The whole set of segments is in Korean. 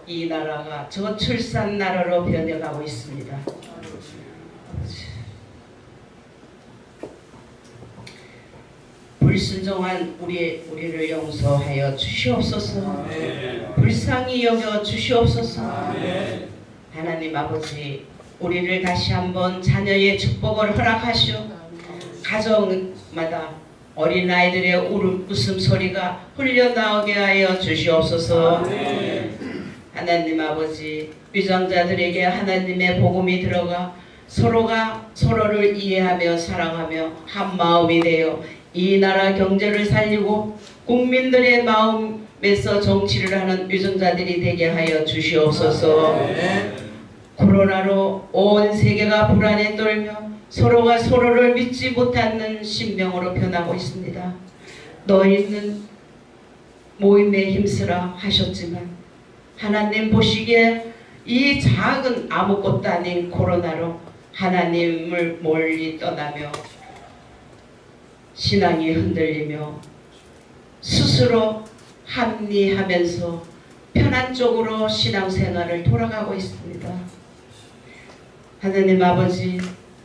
이 나라가 저출산 나라로 변해가고 있습니다. 불순종한 우리를 용서하여 주시옵소서. 불쌍히 여겨 주시옵소서. 하나님 아버지, 우리를 다시 한번 자녀의 축복을 허락하시오. 가정마다 어린아이들의 웃음소리가 흘려나오게 하여 주시옵소서. 하나님 아버지, 위정자들에게 하나님의 복음이 들어가 서로가 서로를 이해하며 사랑하며 한 마음이 되어 이 나라 경제를 살리고 국민들의 마음에서 정치를 하는 위정자들이 되게 하여 주시옵소서. 코로나로 온 세계가 불안에 떨며 서로가 서로를 믿지 못하는 신명으로 변하고 있습니다. 너희는 모임에 힘쓰라 하셨지만 하나님 보시기에 이 작은 아무것도 아닌 코로나로 하나님을 멀리 떠나며 신앙이 흔들리며 스스로 합리하면서 편한 쪽으로 신앙생활을 돌아가고 있습니다. 하나님 아버지,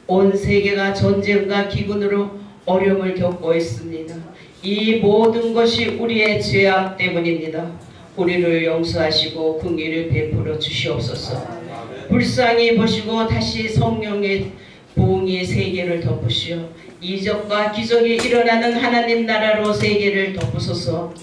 온 세계가 전쟁과 기근으로 어려움을 겪고 있습니다. 이 모든 것이 우리의 죄악 때문입니다. 우리를 용서하시고 긍휼을 베풀어 주시옵소서. 불쌍히 보시고 다시 성령의 부흥이 세계를 덮으시어 이적과 기적이 일어나는 하나님 나라로 세계를 덮으소서.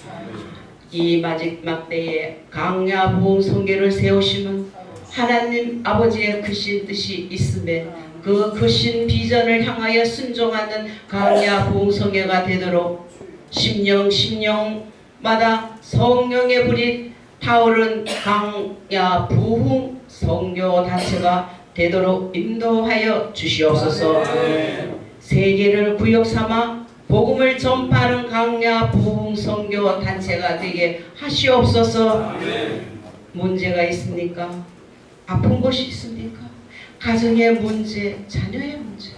이 마지막 때에 강야 부흥 성계를 세우시면 하나님 아버지의 크신 뜻이 있음에 그 크신 비전을 향하여 순종하는 강야 부흥 성계가 되도록 심령마다 성령의 불이 타오른 강야 부흥 선교 단체가 되도록 인도하여 주시옵소서. 세계를 구역 삼아 복음을 전파하는 강야 부흥 선교 단체가 되게 하시옵소서. 문제가 있습니까? 아픈 것이 있습니까? 가정의 문제, 자녀의 문제,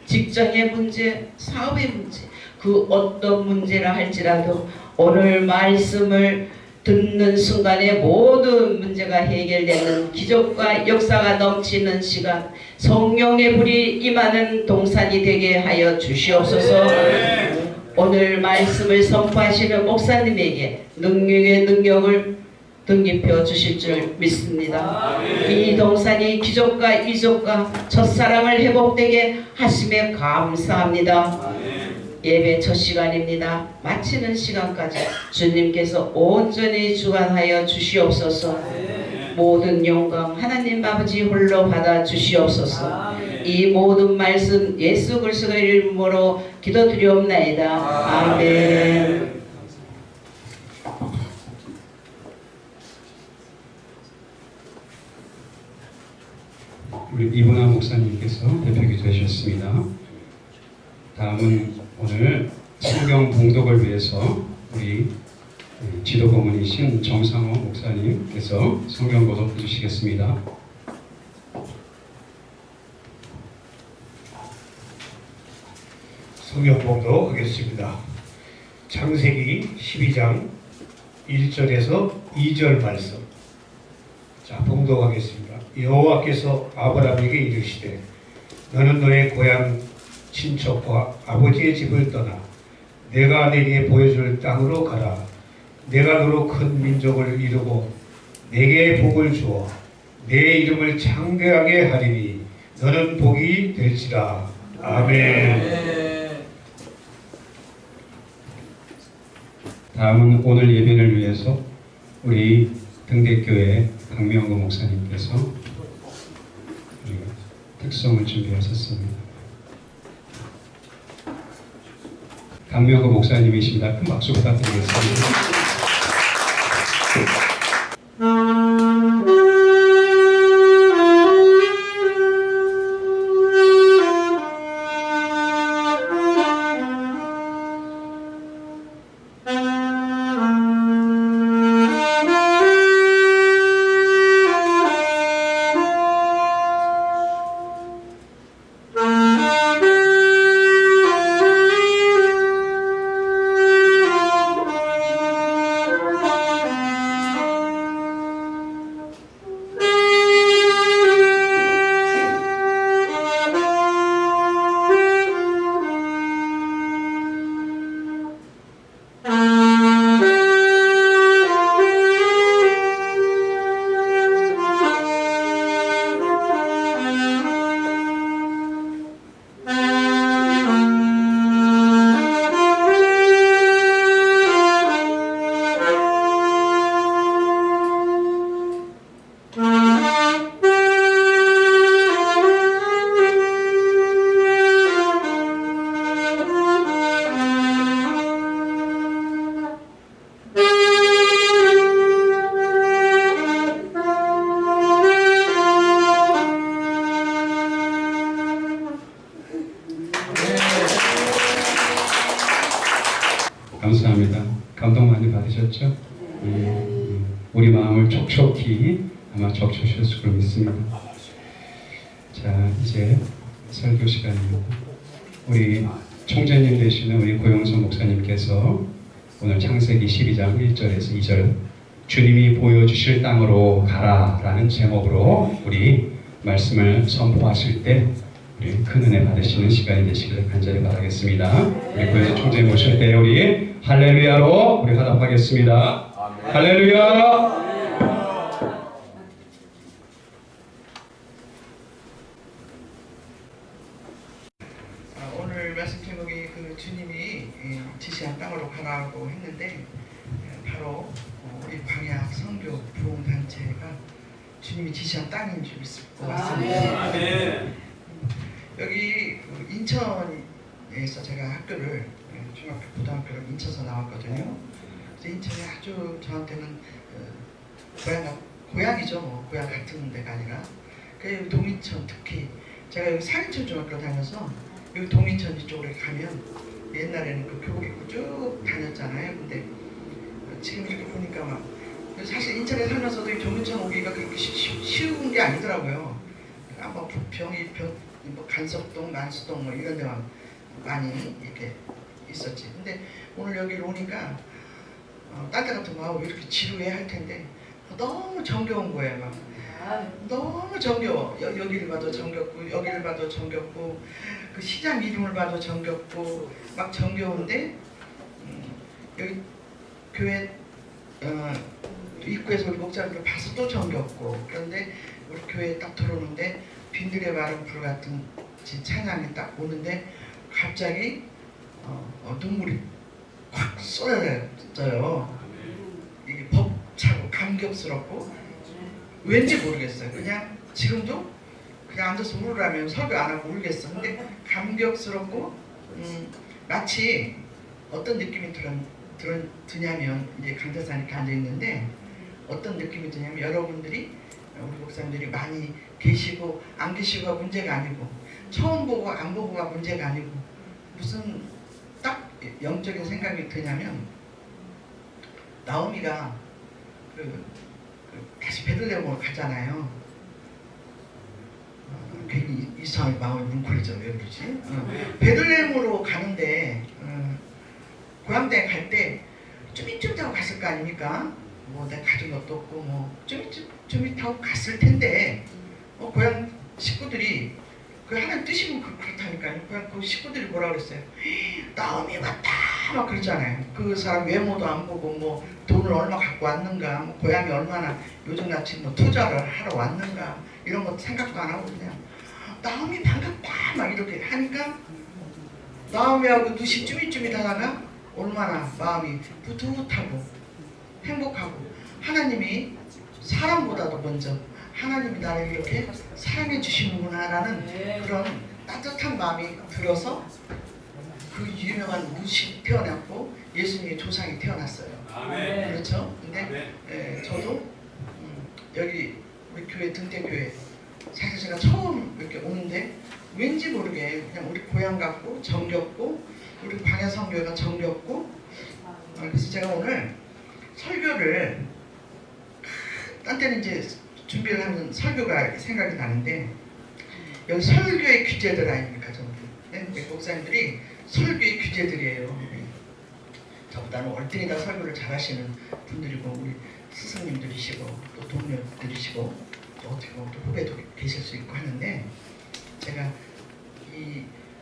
직장의 문제, 사업의 문제, 그 어떤 문제라 할지라도 오늘 말씀을 듣는 순간에 모든 문제가 해결되는 기적과 역사가 넘치는 시간, 성령의 불이 임하는 동산이 되게 하여 주시옵소서. 오늘 말씀을 선포하시는 목사님에게 능력의 능력을 등기표 주실 줄 믿습니다. 이 동산이 기적과 이적과 첫사랑을 회복되게 하심에 감사합니다. 예배 첫 시간입니다. 마치는 시간까지 주님께서 온전히 주관하여 주시옵소서. 모든 영광 하나님 아버지 홀로 받아 주시옵소서. 이 모든 말씀 예수 그리스도의 이름으로 기도드리옵나이다. 아멘. 우리 이분아 목사님께서 대표 기도하셨습니다. 다음은 오늘 성경 봉독을 위해서 우리 지도 고문이신 정상호 목사님께서 성경 봉독해 주시겠습니다. 성경 봉독하겠습니다. 창세기 12장 1절에서 2절 말씀. 자, 봉독하겠습니다. 여호와께서 아브라함에게 이르시되 너는 너의 고향 친척과 아버지의 집을 떠나 내가 네게 보여줄 땅으로 가라. 내가 너로 큰 민족을 이루고 네게 복을 주어 내 이름을 창대하게 하리니 너는 복이 될지라. 아멘. 다음은 오늘 예배를 위해서 우리 등대교회 박명구 목사님께서 특성을 준비하셨습니다. 강명구 목사님이십니다. 큰 박수 부탁드리겠습니다. 우리 마음을 촉촉히 아마 적셔주셨을 걸 믿습니다. 자, 이제 설교 시간입니다. 우리 총재님 되시는 우리 고영선 목사님께서 오늘 창세기 12장 1절에서 2절 주님이 보여주실 땅으로 가라라는 제목으로 우리 말씀을 선포하실 때 우리 큰 은혜 받으시는 시간이 되시기를 간절히 바라겠습니다. 우리 고영선 총재님 오실 때 우리 할렐루야로 우리 화답하겠습니다. 할렐루야. 오늘 말씀 제목이 그 주님이 지시한 땅으로 가라고 했는데 바로 이 광야 선교 부흥 단체가 주님이 지시한 땅인 줄 믿고 왔습니다. 여기 인천에서 제가 학교를 중학교 고등학교를 인천에서 나왔거든요. 그래서 인천이 아주 저한테는 고향이죠. 뭐 고향 같은 데가 아니라 그 동인천 특히 제가 여기 상인천 중학교 다녀서 여기 동인천 이쪽으로 가면 옛날에는 그 교복 입고 쭉 다녔잖아요. 근데 지금 이렇게 보니까 막 사실 인천에 살면서도 이 동인천 오기가 그렇게 쉬운 게 아니더라고요. 뭐 부평, 이평, 뭐 간석동, 난수동 뭐 이런 데만 많이 이렇게 있었지. 근데 오늘 여기를 오니까 딴 데 같은 거 왜 이렇게 지루해 할 텐데 너무 정겨운 거예요. 막. 너무 정겨워. 여기를 봐도 정겹고 여기를 봐도 정겹고 그 시장 이름을 봐도 정겹고 막 정겨운데 여기 교회 입구에서 우리 목사님들 봐서 또 정겹고 그런데 우리 교회에 딱 들어오는데 빈들의 마른 불 같은 찬양이 딱 오는데 갑자기 눈물이 확 쏟아져요. 이게 벅차고 감격스럽고 왠지 모르겠어요. 그냥 지금도 그냥 앉아서 울으라면 설교 안 하고 울겠어. 근데 감격스럽고 마치 어떤 느낌이 드냐면 이제 강대상 이렇게 앉아 있는데 어떤 느낌이 드냐면 여러분들이 우리 목사님들이 많이 계시고 안 계시고가 문제가 아니고 처음 보고 안 보고가 문제가 아니고 무슨 딱 영적인 생각이 드냐면 나오미가 다시 베들레헴으로 가잖아요. 괜히 이상하게 마음이 뭉클해져. 왜 그러지? 베들레헴으로 가는데 고향당에 갈 때 좀 이쯤 타고 갔을 거 아닙니까? 뭐 내가 가진 것도 없고 뭐 좀 이쯤 타고 갔을 텐데 고향 식구들이 그 하나님 뜻이면 그렇다니까요. 고향 그 식구들이 뭐라 그랬어요? 나오미 왔다 막 그러잖아요. 그 사람 외모도 안 보고 뭐 돈을 얼마 갖고 왔는가, 뭐 고향이 얼마나 요즘같이 뭐 투자를 하러 왔는가 이런 거 생각도 안 하고 그냥 나오미 반갑다 막 이렇게 하니까 나오미하고 눈이 쭈밋쭈밋 하다가 얼마나 마음이 뿌듯하고 행복하고 하나님이 사람보다도 먼저 하나님이 나를 이렇게 사랑해 주시는구나 라는 그런 따뜻한 마음이 들어서 그 유명한 루시 태어났고 예수님의 조상이 태어났어요. 그렇죠? 근데 저도 여기 우리 교회 등대교회 사실 제가 처음 이렇게 오는데 왠지 모르게 그냥 우리 고향 같고 정겹고 우리 광야성교회가 정겹고 그래서 제가 오늘 설교를 딴 때는 이제 준비를 하면 설교가 생각이 나는데 여기 설교의 규제들 아닙니까 전부. 네? 목사님들이 설교의 규제들이에요. 저보다는 월등히 다 설교를 잘하시는 분들이고 우리 스승님들이시고 또 동료들이시고 또 어떻게 보면 또 후배도 계실 수 있고 하는데 제가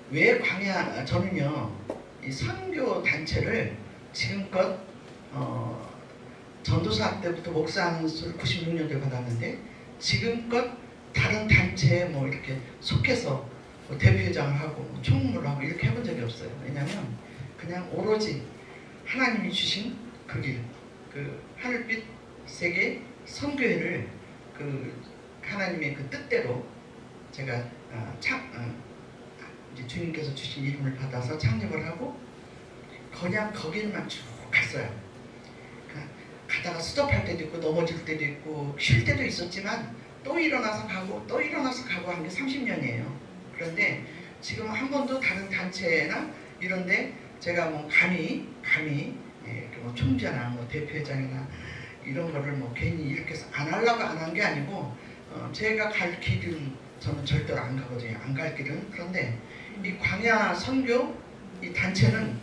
왜 광야 저는요 이 선교 단체를 지금껏 전도사 때부터 목사 안수를 96년도에 받았는데 지금껏 다른 단체에 뭐 이렇게 속해서 뭐 대표회장을 하고 뭐 총무를 하고 이렇게 해본 적이 없어요. 왜냐하면 그냥 오로지 하나님이 주신 그 길, 그 하늘빛 세계 선교회를 그 하나님의 그 뜻대로 제가 이제 주님께서 주신 이름을 받아서 창립을 하고 그냥 거길만 쭉 갔어요. 가다가 스톱할 때도 있고 넘어질 때도 있고 쉴 때도 있었지만 또 일어나서 가고 또 일어나서 가고 한 게 30년이에요. 그런데 지금 한 번도 다른 단체나 이런데 제가 뭐 감히 뭐 총재나 뭐 대표회장이나 이런 거를 뭐 괜히 이렇게 해서 안 하려고 안 한 게 아니고 제가 갈 길은 저는 절대로 안 가거든요. 안 갈 길은. 그런데 이 광야 선교 이 단체는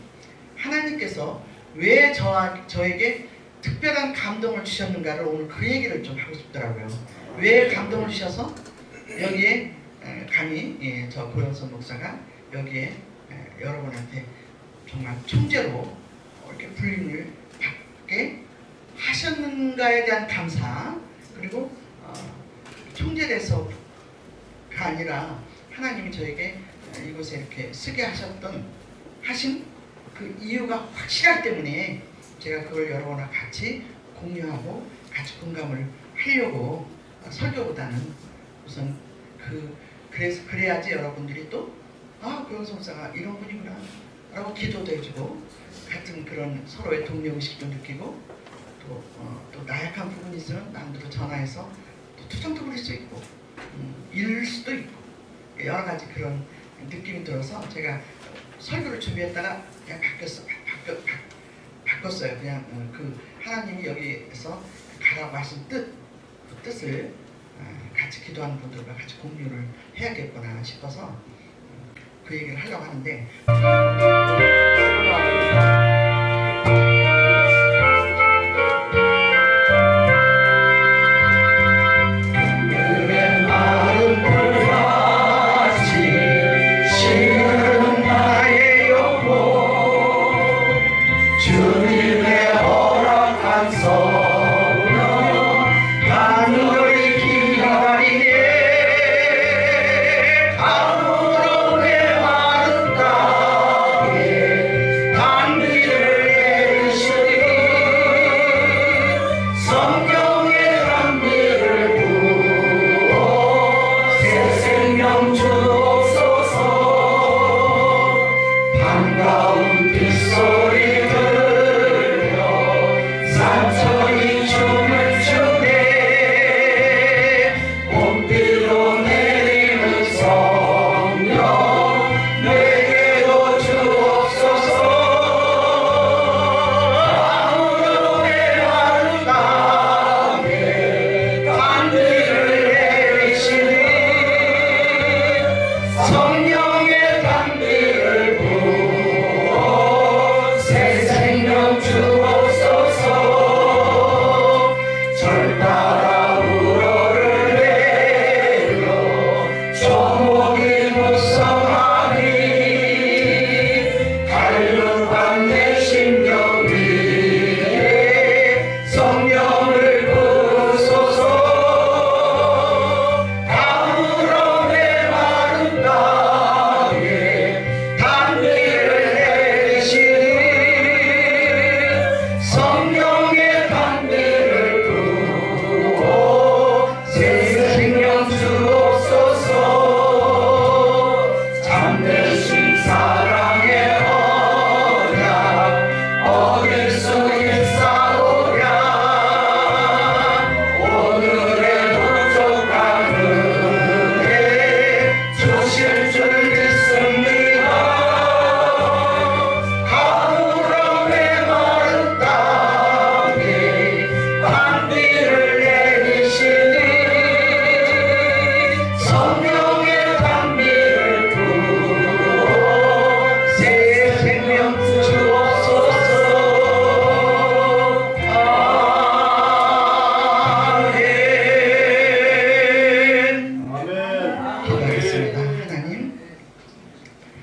하나님께서 왜 저에게 특별한 감동을 주셨는가를 오늘 그 얘기를 좀 하고 싶더라고요. 왜 감동을 주셔서 여기에 감히 저 고영선 목사가 여기에 여러분한테 정말 총재로 이렇게 불림을 받게 하셨는가에 대한 감사, 그리고 총재돼서가 아니라 하나님이 저에게 이곳에 이렇게 쓰게 하신 그 이유가 확실하기 때문에 제가 그걸 여러분과 같이 공유하고 같이 공감을 하려고 설교보다는 우선 그래서 그래야지 여러분들이 또 고영선 목사가 이런 분이구나 라고 기도도 해주고 같은 그런 서로의 동료의식도 느끼고 또 나약한 부분이 있으면 남들도 전화해서 또 투정도 부릴 수 있고 잃을 수도 있고 여러 가지 그런 느낌이 들어서 제가 설교를 준비했다가 그냥 바꿨어요. 그냥 그 하나님이 여기에서 가라고 하신 그 뜻을 같이 기도하는 분들과 같이 공유를 해야겠구나 싶어서 그 얘기를 하려고 하는데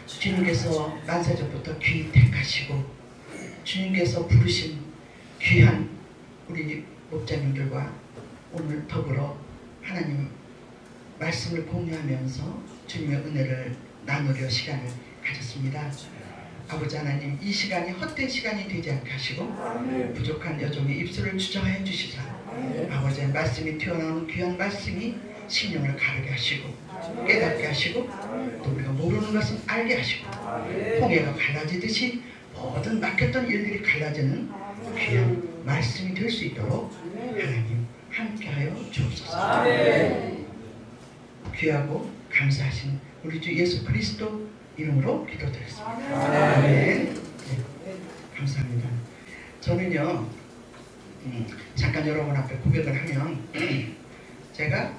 주님께서 만세전부터 귀 택하시고 주님께서 부르신 귀한 우리 목자님들과 오늘 더불어 하나님 말씀을 공유하면서 주님의 은혜를 나누려 시간을 가졌습니다. 아버지 하나님, 이 시간이 헛된 시간이 되지 않게 하시고 부족한 여종의 입술을 주장해 주시사 아버지의 말씀이 튀어나오는 귀한 말씀이 심령을 가르게 하시고 깨닫게 하시고 또 우리가 모르는 것은 알게 하시고 홍해가 갈라지듯이 모든 막혔던 일들이 갈라지는 귀한 말씀이 될 수 있도록 하나님 함께하여 주옵소서. 귀하고 감사하신 우리 주 예수 그리스도 이름으로 기도드렸습니다. 아멘. 네, 감사합니다. 저는요 잠깐 여러분 앞에 고백을 하면 제가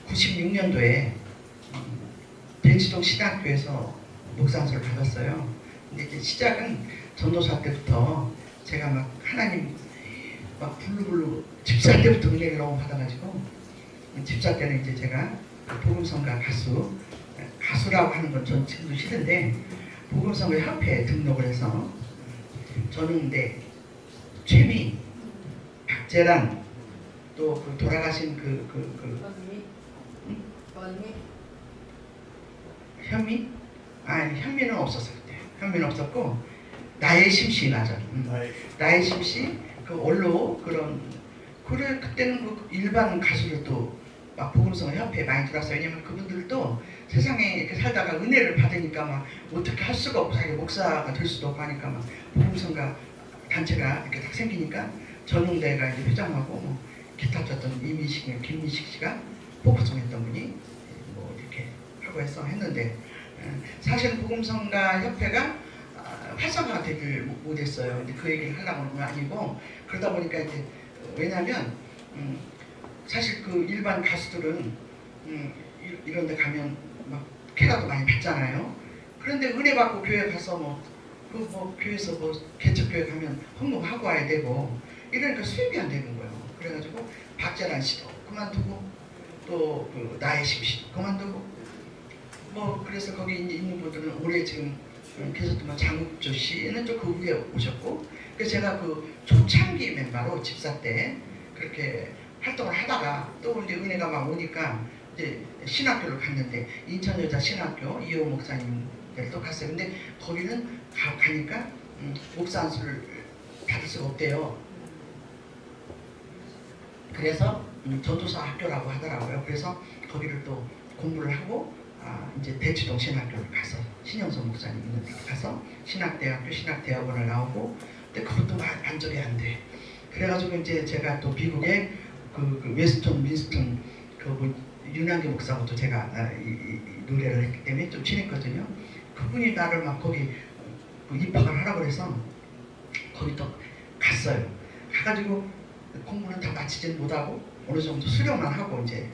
96년도에 대치동 신학교에서 목사안수를 받았어요. 근데 이제 시작은 전도사 때부터 제가 막 하나님 막 블루블루 집사 때부터 은혜를 너무 받아가지고 집사 때는 이제 제가 복음성가 가수라고 하는 건 전 지금도 싫은데 복음성가 협회에 등록을 해서 전웅대, 최미, 박재란 또 그 돌아가신 현미? 아니 현미는 없었어요 그때. 현미는 없었고 나의 심씨 맞아. 나의 심씨 그 원로 그래 그때는 그 일반 가수를 또 막 복음성 협회에 많이 들어왔어요. 왜냐면 그분들도 세상에 이렇게 살다가 은혜를 받으니까 막 어떻게 할 수가 없고 자기 목사가 될 수도 없고 하니까 막 복음성가 단체가 이렇게 딱 생기니까 전웅대가 이제 회장하고 뭐 기타 쳤던 김민식 씨가 복음성 했던 분이 뭐 이렇게 하고 해서 했는데 사실 복음성가 협회가 활성화가 되길 못했어요. 근데 그 얘기를 하려고 하는 건 아니고 그러다 보니까 이제 왜냐면 사실 그 일반 가수들은 이런 데 가면 막 캐라도 많이 받잖아요. 그런데 은혜 받고 교회 가서 교회에서 개척교회 가면 헌금하고 와야 되고 이러니까 수입이 안 되는 거예요. 그래가지고 박재란 씨도 그만두고 또 그 나의 심씨도 그만두고 그래서 거기 있는 분들은 올해 지금 계속 장욱조 씨는 좀 그 후에 오셨고 그래서 제가 그 초창기 멤버로 집사 때 그렇게 활동을 하다가 또 이제 은혜가 막 오니까 이제 신학교를 갔는데 인천여자 신학교 이호 목사님들 또 갔어요. 근데 거기는 가니까 목사 안수를 받을 수가 없대요. 그래서 전도사 학교라고 하더라고요. 그래서 거기를 또 공부를 하고 이제 대치동 신학교를 가서 신영선 목사님 있는 데 가서 신학대학교 신학대학원을 나오고 근데 그것도 만족이 안 돼. 그래가지고 이제 제가 또 미국에 그 웨스턴 민스턴 윤한기 목사하고도 제가 이 노래를 했기 때문에 좀 친했거든요. 그분이 나를 막 거기 입학을 하라고 그래서 거기 또 갔어요. 가가지고 공부는 다 마치진 못하고 어느 정도 수료만 하고 이제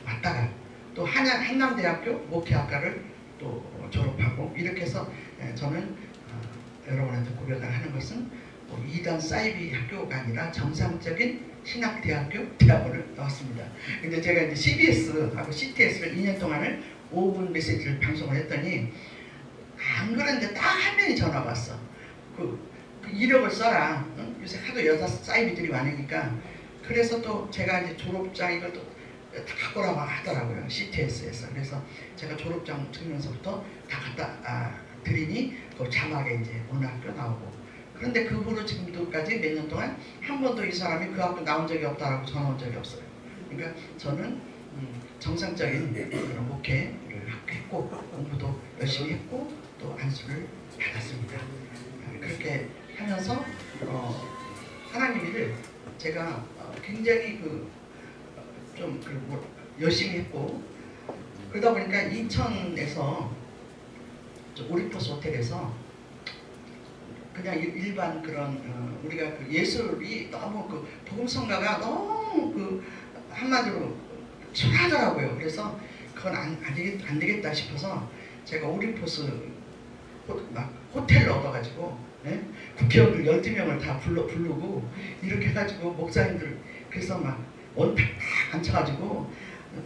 왔다가 또 한남대학교 목회학과를 또 졸업하고 이렇게 해서 저는 여러분한테 고백을 하는 것은 이단 사이비 학교가 아니라 정상적인 신학대학교 대학원을 나왔습니다. 근데 제가 이제 CBS하고 CTS를 2년 동안을 5분 메시지를 방송을 했더니 안 그런데 딱 한 명이 전화가 왔어. 그 이력을 써라. 응? 요새 하도 여자 사이비들이 많으니까. 그래서 또 제가 이제 졸업장 이걸 또 다 갖고 오라고 하더라고요. CTS에서. 그래서 제가 졸업장 찍으면서부터 다 갖다 드리니 그 자막에 이제 어느 학교 나오고. 그런데 그 후로 지금도까지 몇 년 동안 한 번도 이 사람이 그 학교 나온 적이 없다라고 전화 온 적이 없어요. 그러니까 저는 정상적인 그런 목회를 했고 공부도 열심히 했고 또 안수를 받았습니다. 그렇게 하면서 하나님을 제가 굉장히 열심히 했고 그러다 보니까 인천에서 오리포스 호텔에서 그냥 일반 그런 우리가 그 예술이 너무 그 복음성가가 너무 한마디로 순하더라고요. 그래서 그건 안 되겠다 싶어서 제가 오리포스 호텔을 얻어가지고 국회의원들 12명을 다 부르고 이렇게 해가지고 목사님들 그래서 막 원탁 딱 앉혀가지고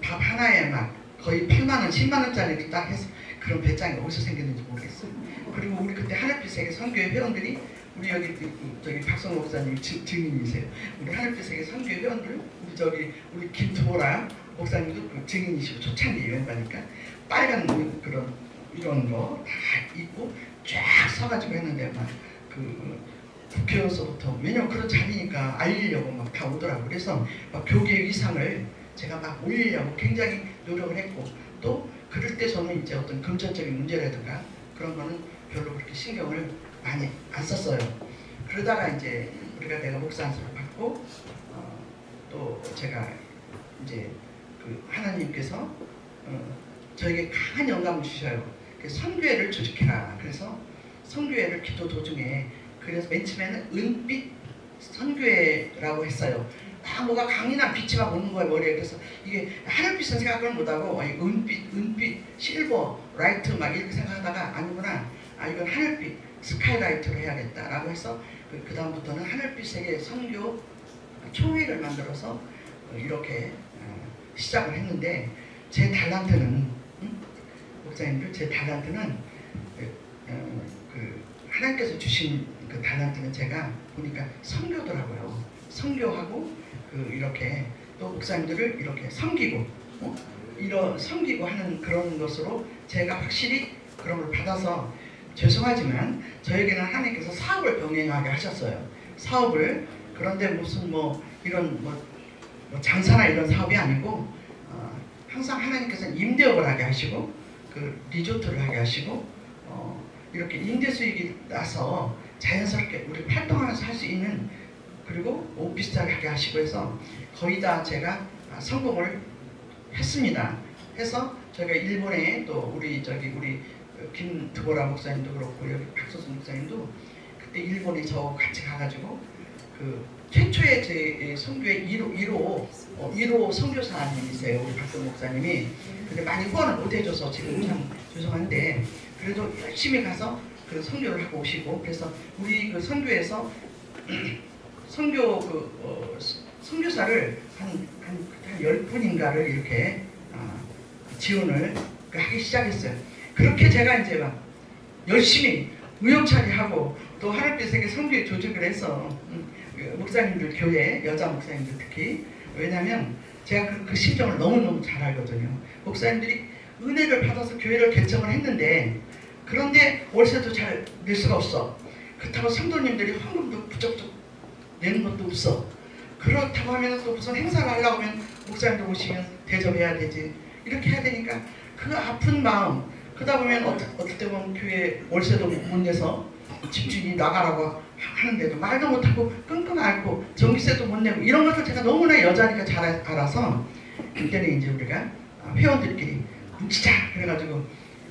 밥 하나에 막 거의 8만원, 10만원짜리를 딱 해서 그런 배짱이 어디서 생겼는지 모르겠어요. 그리고 우리 그때 하늘빛 세계 선교회 회원들이 우리 여기 저기 박성호 목사님 증인이세요. 우리 하늘빛 세계 선교회 회원들 우리 김두보라 목사님도 증인이시고 초창기 멤버니까 빨간 이런 거 다 입고 쫙 서가지고 했는데 막 국회의원서부터 왜냐면 그런 자리니까 알리려고 막 다 오더라고. 그래서 막 교계 위상을 제가 막 올리려고 굉장히 노력을 했고 또 그럴 때 저는 이제 어떤 금전적인 문제라든가 그런 거는 별로 그렇게 신경을 많이 안 썼어요. 그러다가 이제 내가 목사 안수를 받고 또 제가 이제 하나님께서 저에게 강한 영감을 주셔요. 선교회를 조직해라. 그래서 선교회를 기도 도중에 그래서 맨 처음에는 은빛 선교회라고 했어요. 뭐가 강인한 빛이 막 오는 거예요 머리에. 그래서 이게 하늘빛은 생각을 못하고 은빛, 실버, 라이트 막 이렇게 생각하다가 아니구나, 이건 하늘빛, 스카이라이트로 해야겠다라고 해서 그 다음부터는 하늘빛에게 선교 총회를 만들어서 이렇게 시작을 했는데, 제 달란트는 목사님들, 제 달란트는 하나님께서 주신 그 달란트는 제가 보니까 선교더라고요. 선교하고 이렇게 또 목사님들을 이렇게 섬기고 이런 섬기고 하는 그런 것으로 제가 확실히 그런 걸 받아서, 죄송하지만 저에게는 하나님께서 사업을 병행하게 하셨어요. 사업을. 그런데 무슨 이런 장사나 이런 사업이 아니고 항상 하나님께서는 임대업을 하게 하시고 리조트를 하게 하시고 이렇게 임대 수익이 나서 자연스럽게 우리 활동하면서 할 수 있는, 그리고 오피스텔을 하게 하시고 해서 거의 다 제가 성공을 했습니다. 해서 저희가 일본에 또 우리 김두보라 목사님도 그렇고 여기 박소수 목사님도 그때 일본에 저 같이 가가지고 최초의 제 선교의 1호 선교사님이세요, 우리 박소수 목사님이. 근데 많이 후원을 못 해줘서 지금 참 죄송한데, 그래도 열심히 가서 선교를 하고 오시고, 그래서 우리 선교에서 선교사를 한 10분인가를 이렇게 지원을 하기 시작했어요. 그렇게 제가 이제 막 열심히 우연차리하고 또 하늘빛에게 선교회 조직을 해서 목사님들, 교회 여자 목사님들 특히, 왜냐하면 제가 그 심정을 너무너무 잘 알거든요. 목사님들이 은혜를 받아서 교회를 개척을 했는데, 그런데 월세도 잘 낼 수가 없어. 그렇다고 성도님들이 헌금도 부쩍부쩍 내는 것도 없어. 그렇다고 하면 또 무슨 행사를 하려고 하면 목사님들 오시면 대접해야 되지. 이렇게 해야 되니까 그 아픈 마음, 그러다 보면 어떨 때 보면 교회 월세도 못 내서 집주인이 나가라고 하는데도 말도 못하고 끙끙 앓고 전기세도 못 내고, 이런 것을 제가 너무나 여자니까 잘 알아서 그때는 이제 우리가 회원들끼리 뭉치자 그래가지고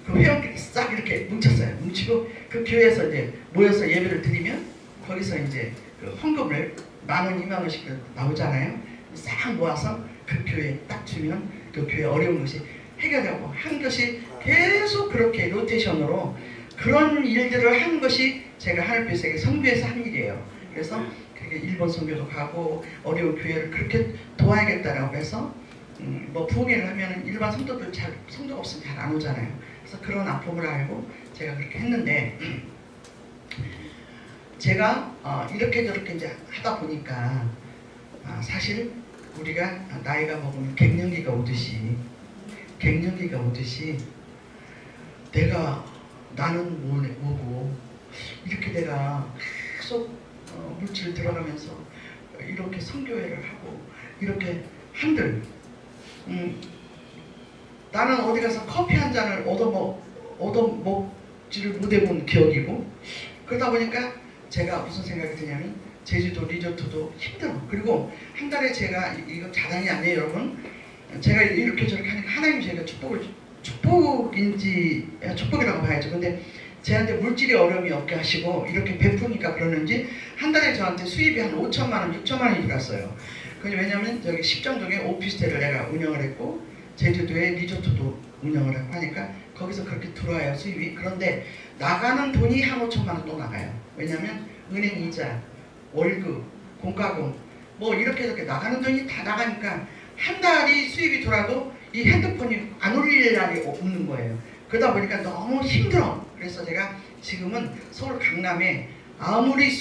그 회원끼리 싹 이렇게 뭉쳤어요. 뭉치고 그 교회에서 이제 모여서 예배를 드리면 거기서 이제 헌금을 10,000원, 20,000원씩 나오잖아요. 싹 모아서 그 교회에 딱 주면 그 교회 어려운 것이 해결되고 한 것이 계속 그렇게 로테이션으로 그런 일들을 한 것이 제가 하늘빛에게 선교에서 한 일이에요. 그래서 그렇게 일본 선교도 가고 어려운 교회를 그렇게 도와야겠다라고 해서 부흥회를 하면 일반 성도가 없으면 잘 안 오잖아요. 그래서 그런 아픔을 알고 제가 그렇게 했는데, 제가 이렇게 저렇게 이제 하다 보니까 사실 우리가 나이가 먹으면 갱년기가 오듯이 나는 뭐고 이렇게 내가 계속 물질 들어가면서 이렇게 선교회를 하고 이렇게 한들 나는 어디 가서 커피 한 잔을 얻어먹지를 못해본 기억이고, 그러다 보니까 제가 무슨 생각이 드냐면 제주도 리조트도 힘들어. 그리고 한 달에 제가 이거 자랑이 아니에요 여러분, 제가 이렇게 저렇게 하니까 하나님이 제가 축복이라고 봐야죠. 근데 제한테 물질이 어려움이 없게 하시고 이렇게 베푸니까 그러는지 한 달에 저한테 수입이 한 5천만 원, 6천만 원이 들어갔어요. 왜냐면 저기 십정동에 오피스텔을 내가 운영을 했고 제주도에 리조트도 운영을 하고 하니까 거기서 그렇게 들어와요 수입이. 그런데 나가는 돈이 한 5천만 원 또 나가요. 왜냐면 은행 이자, 월급, 공과금 이렇게 나가는 돈이 다 나가니까 한 달이 수입이 들어와도 이 핸드폰이 안 울릴 날이 없는 거예요. 그러다 보니까 너무 힘들어. 그래서 제가 지금은 서울 강남에 아무리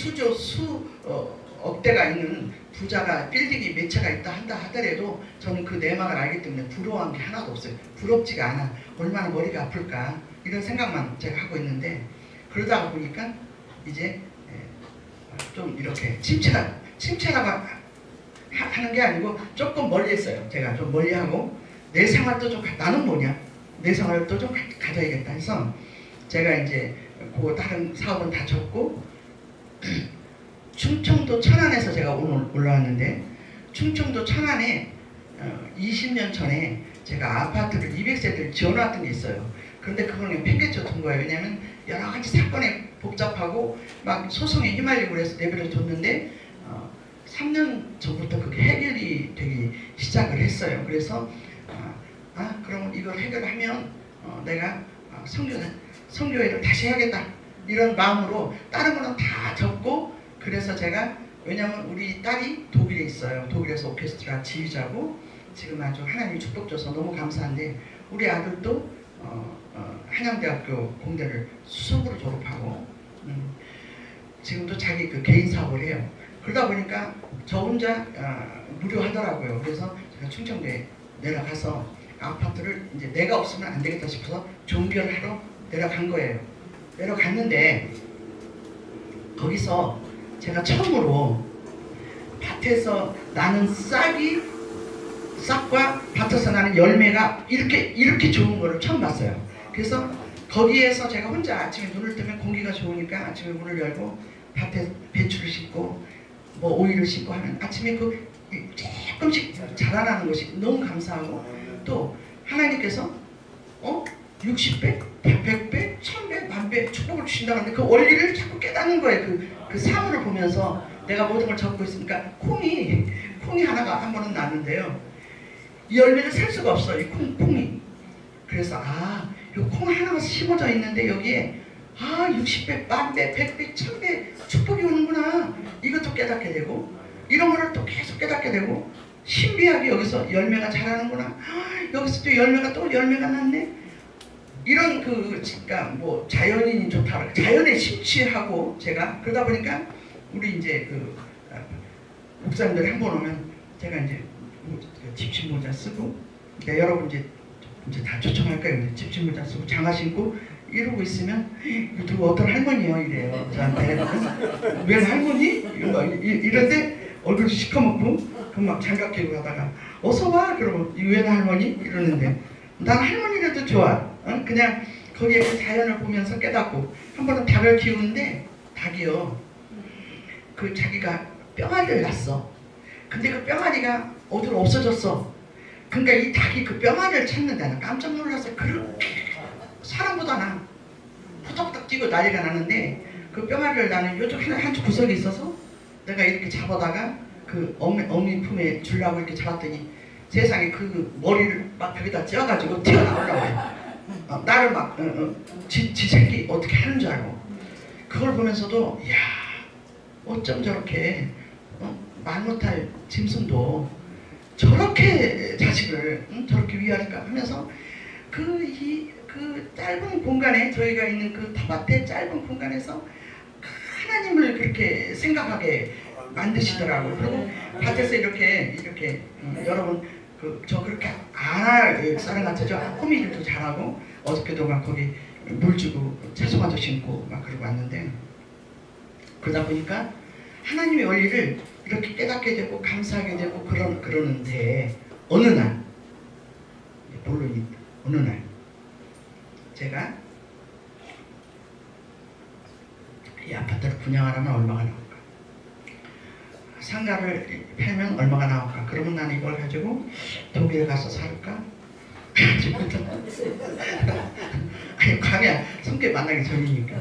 억대가 있는 부자가 빌딩이 몇 채가 있다 한다 하더라도 저는 그 내막을 알기 때문에 부러워한 게 하나도 없어요. 부럽지가 않아. 얼마나 머리가 아플까 이런 생각만 제가 하고 있는데, 그러다가 보니까 이제 좀 이렇게 침체라고 하는 게 아니고 조금 멀리 했어요. 제가 좀 멀리하고 내 생활도 좀 나는 뭐냐, 내 생활도 좀 가져야겠다 해서 제가 이제 그 다른 사업은 다 접고 충청도 천안에서 제가 오늘 올라왔는데, 충청도 천안에 20년 전에 제가 아파트를 200세대를 지어놨던 게 있어요. 그런데 그거는 팽개쳐 둔 거예요. 왜냐하면 여러 가지 사건에 복잡하고 막 소송에 휘말리고 그래서 내버려 뒀는데 3년 전부터 그게 해결이 되기 시작을 했어요. 그래서 그럼 이걸 해결하면 내가 성교회를 다시 해야겠다 이런 마음으로 다른 거는 다 접고, 그래서 제가, 왜냐면 우리 딸이 독일에 있어요. 독일에서 오케스트라 지휘자고 지금 아주 하나님이 축복 줘서 너무 감사한데, 우리 아들도 한양대학교 공대를 수석으로 졸업하고 지금도 자기 그 개인 사업을 해요. 그러다 보니까 저 혼자 무료하더라고요. 그래서 제가 충청도에 내려가서 아파트를 이제 내가 없으면 안 되겠다 싶어서 종결을 하러 내려간 거예요. 내려갔는데 거기서 제가 처음으로 밭에서 나는 싹과 밭에서 나는 열매가 이렇게 좋은 거를 처음 봤어요. 그래서 거기에서 제가 혼자 아침에 눈을 뜨면 공기가 좋으니까 아침에 문을 열고 밭에 배추를 심고 뭐 오이를 심고 하면 아침에 그 조금씩 자라나는 것이 너무 감사하고, 또 하나님께서 60배, 100배, 1000배, 만배 축복을 주신다고 하는데 그 원리를 자꾸 깨닫는 거예요. 그 사물을 보면서 내가 모든 걸 적고 있으니까 콩이 하나가 한 번은 났는데요. 이 열매를 살 수가 없어, 이 콩이. 그래서 이 콩 하나가 심어져 있는데 여기에 60배, 만배, 100배, 1000배 축복이 오는구나. 이것도 깨닫게 되고, 이런 거를 또 계속 깨닫게 되고, 신비하게 여기서 열매가 자라는구나. 여기서 또 열매가 났네. 이런 그러니까 뭐 자연인이 좋다. 자연에 심취하고 제가 그러다 보니까 우리 이제 목사님들이 한 번 오면 제가 이제 집신 모자 쓰고, 여러분 이제 다 초청할 거예요. 집신 모자 쓰고 장화 신고 이러고 있으면 누구 어떤 할머니요 이래요. 저한테 웬 할머니? 이런데 얼굴이 시커멓고 막 장갑 끼고 하다가 어서 와 그러면 웬 할머니? 이러는데 난 할머니라도 좋아. 그냥 거기에 그 자연을 보면서 깨닫고, 한 번은 닭을 키우는데 닭이요 자기가 뿅아리를 낳았어. 근데 그 뿅아리가 어디로 없어졌어. 그러니까 이 닭이 그 뿅아리를 찾는데 나 깜짝 놀라서 그렇게 사람보다 나 후덕후덕 뛰고 난리가 나는데, 그 뿅아리를 나는 요쪽 한쪽 구석에 있어서 내가 이렇게 잡아다가 그 어미 품에 주려고 이렇게 잡았더니 세상에 그 머리를 막 벽에다 찧어가지고 튀어나오려고 나를 막 지 새끼 어떻게 하는 줄 알고, 그걸 보면서도 이야 어쩜 저렇게 말 못할 짐승도 저렇게 자식을 저렇게 위할까 하면서 그 짧은 공간에 저희가 있는 그 밭의 짧은 공간에서 하나님을 그렇게 생각하게 만드시더라고요. 그리고 밭에서 이렇게 여러분 저 그렇게 안 할 사람 같아죠. 호미일도 잘하고 어저께도 막 거기 물 주고 채소마도 심고 막 그러고 왔는데, 그러다 보니까 하나님의 원리를 이렇게 깨닫게 되고 감사하게 되고 그러는데 어느 날 제가 이 아파트를 분양하려면 얼마가 나올까? 상가를 팔면 얼마가 나올까? 그러면 나는 이걸 가지고 독일에 가서 살까? 아니 광야 성격 만나기 전이니까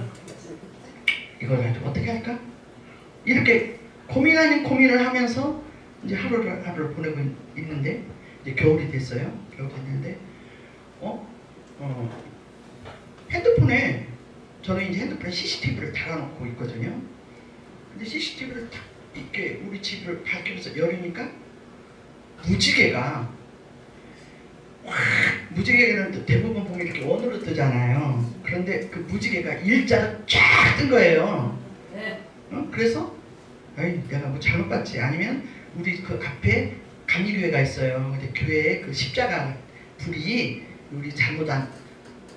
이걸 가지고 어떻게 할까? 이렇게 고민 아닌 고민을 하면서 이제 하루를 보내고 있는데, 이제 겨울이 됐어요. 겨울이 됐는데 핸드폰에 저는 이제 핸드폰에 CCTV를 달아놓고 있거든요. 근데 CCTV를 딱 이렇게 우리 집을 밝히면서 열으니까 무지개는 대부분 보면 이렇게 원으로 뜨잖아요. 그런데 그 무지개가 일자로 쫙 뜬 거예요. 그래서 내가 뭐 잘못 봤지, 아니면 우리 그 앞에 감리교회가 있어요. 근데 교회에 그 십자가 불이 우리 잘못 안